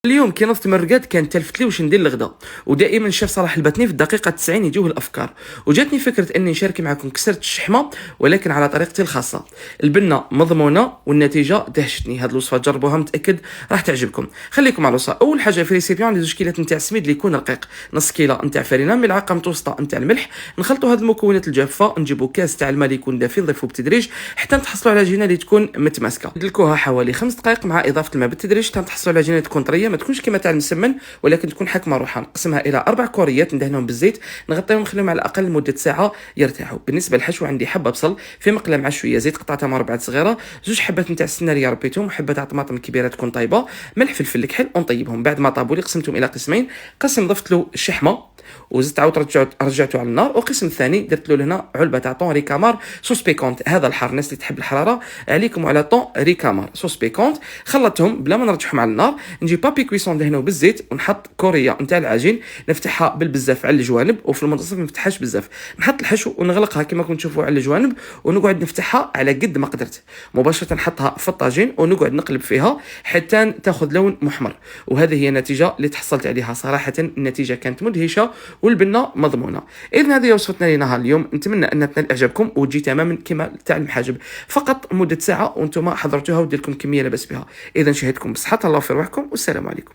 اليوم كي نضت من الرقاد كان تلفت لي واش ندير الغدا، ودائما الشيف صلاح الباتني في الدقيقه 90 يجوه الافكار، وجاتني فكره اني نشارك معكم كسرت الشحمه ولكن على طريقتي الخاصه. البنه مضمونه والنتيجه دهشتني. هذه الوصفه جربوها متاكد راح تعجبكم. خليكم على الوصفه. اول حاجه في ريسيبيون عندي 2 كيلات نتاع السميد اللي يكون رقيق، نص كيله نتاع فرينه، ملعقه متوسطه نتاع الملح. نخلطوا هذه المكونات الجافه، نجيبوا كاس تاع الماء اللي يكون دافي نضيفوه بالتدريج حتى نتحصلوا على عجينه اللي تكون متماسكه. ندلكوها حوالي 5 دقائق مع اضافه الماء بالتدريج حتى نتحصلوا على عجينه تكون طريه، ما تكونش كما تاع المسمن ولكن تكون حكمه روحها. نقسمها الى 4 كوريات ندهنهم بالزيت، نغطيهم ونخليهم على الاقل لمده ساعه يرتاحوا. بالنسبه للحشو عندي حبه بصل في مقله مع شويه زيت قطعتها مربعات صغيره، 2 حبات نتاع السناريه ربيتهم، وحبه تاع طماطم كبيره تكون طيبه، ملح فلفل الكحل، ونطيبهم. بعد ما طابوا لي قسمتهم الى قسمين، قسم ضفت له الشحمه وزدت عاود رجعته على النار، وقسم الثاني درت له هنا علبه تاع طون ريكامار صوص بيكونت. هذا الحار الناس اللي تحب الحراره عليكم على طون ريكامار صوص بيكونت. خلطتهم بلا ما نرجعهم على النار، نجيب بابي كويسون دهنه بالزيت، ونحط كوريا نتاع العجين نفتحها بالبزاف على الجوانب، وفي المنتصف ما نفتحهاش بزاف. نحط الحشو ونغلقها كما كنتم تشوفوا على الجوانب، ونقعد نفتحها على قد ما قدرت. مباشره نحطها في الطاجين ونقعد نقلب فيها حتى تاخذ لون محمر. وهذه هي النتيجه اللي تحصلت عليها. صراحه النتيجه كانت مدهشه والبنه مضمونه. اذا هذه وصفتنا لنهار اليوم، نتمنى ان تنال اعجابكم وتجي تماما كما تاع المحاجب، فقط مده ساعه وانتم حضرتوها ودير لكم كميه لاباس بها. اذا نشهدكم بصحه الله في رواحكم، والسلام عليكم.